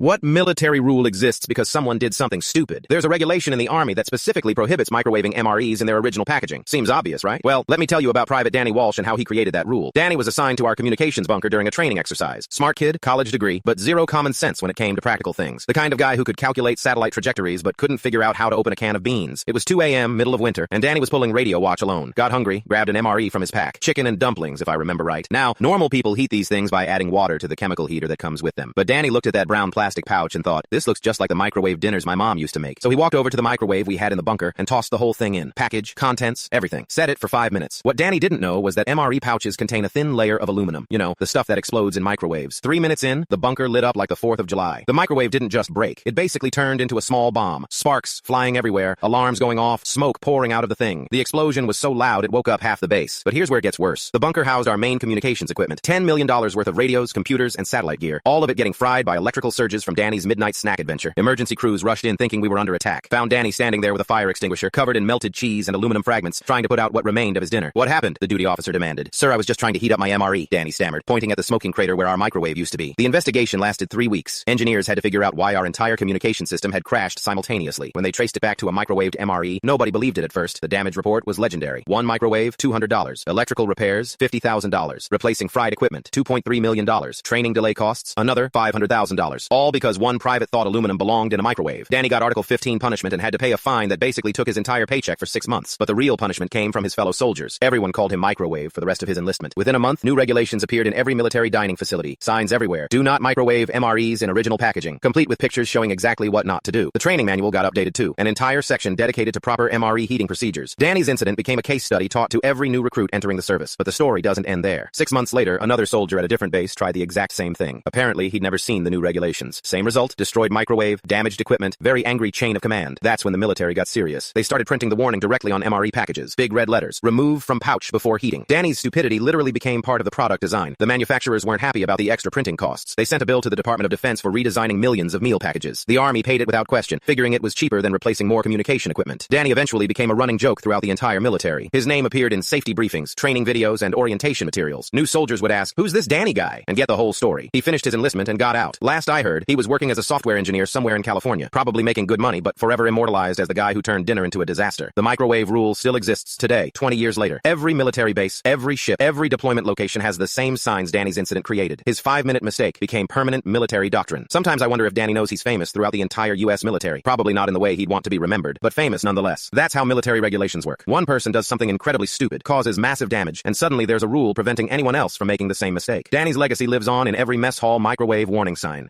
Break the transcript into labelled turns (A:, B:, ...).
A: What military rule exists because someone did something stupid? There's a regulation in the Army that specifically prohibits microwaving MREs in their original packaging. Seems obvious, right? Well, let me tell you about Private Danny Walsh and how he created that rule. Danny was assigned to our communications bunker during a training exercise. Smart kid, college degree, but zero common sense when it came to practical things. The kind of guy who could calculate satellite trajectories but couldn't figure out how to open a can of beans. It was 2 a.m., middle of winter, and Danny was pulling radio watch alone. Got hungry, grabbed an MRE from his pack. Chicken and dumplings, if I remember right. Now, normal people heat these things by adding water to the chemical heater that comes with them. But Danny looked at that brown plastic pouch and thought, this looks just like the microwave dinners my mom used to make. So he walked over to the microwave we had in the bunker and tossed the whole thing in. Package, contents, everything. Set it for 5 minutes. What Danny didn't know was that MRE pouches contain a thin layer of aluminum. You know, the stuff that explodes in microwaves. 3 minutes in, the bunker lit up like the 4th of July. The microwave didn't just break. It basically turned into a small bomb. Sparks flying everywhere, alarms going off, smoke pouring out of the thing. The explosion was so loud it woke up half the base. But here's where it gets worse. The bunker housed our main communications equipment. $10 million worth of radios, computers, and satellite gear. All of it getting fried by electrical surges from Danny's midnight snack adventure. Emergency crews rushed in thinking we were under attack. Found Danny standing there with a fire extinguisher covered in melted cheese and aluminum fragments, trying to put out what remained of his dinner. What happened? The duty officer demanded. Sir, I was just trying to heat up my MRE, Danny stammered, pointing at the smoking crater where our microwave used to be. The investigation lasted 3 weeks. Engineers had to figure out why our entire communication system had crashed simultaneously. When they traced it back to a microwaved MRE, nobody believed it at first. The damage report was legendary. One microwave, $200. Electrical repairs, $50,000. Replacing fried equipment, $2.3 million. Training delay costs, another $500,000. All because one private thought aluminum belonged in a microwave. Danny got Article 15 punishment and had to pay a fine that basically took his entire paycheck for 6 months. But the real punishment came from his fellow soldiers. Everyone called him Microwave for the rest of his enlistment. Within a month, new regulations appeared in every military dining facility. Signs everywhere. Do not microwave MREs in original packaging. Complete with pictures showing exactly what not to do. The training manual got updated too. An entire section dedicated to proper MRE heating procedures. Danny's incident became a case study taught to every new recruit entering the service. But the story doesn't end there. 6 months later, another soldier at a different base tried the exact same thing. Apparently, he'd never seen the new regulations. Same result, destroyed microwave, damaged equipment, very angry chain of command. That's when the military got serious. They started printing the warning directly on MRE packages. Big red letters. Remove from pouch before heating. Danny's stupidity literally became part of the product design. The manufacturers weren't happy about the extra printing costs. They sent a bill to the Department of Defense for redesigning millions of meal packages. The Army paid it without question, figuring it was cheaper than replacing more communication equipment. Danny eventually became a running joke throughout the entire military. His name appeared in safety briefings, training videos, and orientation materials. New soldiers would ask, "Who's this Danny guy?" and get the whole story. He finished his enlistment and got out. Last I heard, he was working as a software engineer somewhere in California, probably making good money, but forever immortalized as the guy who turned dinner into a disaster. The microwave rule still exists today, 20 years later. Every military base, every ship, every deployment location has the same signs Danny's incident created. His 5-minute mistake became permanent military doctrine. Sometimes I wonder if Danny knows he's famous throughout the entire U.S. military. Probably not in the way he'd want to be remembered, but famous nonetheless. That's how military regulations work. One person does something incredibly stupid, causes massive damage, and suddenly there's a rule preventing anyone else from making the same mistake. Danny's legacy lives on in every mess hall microwave warning sign.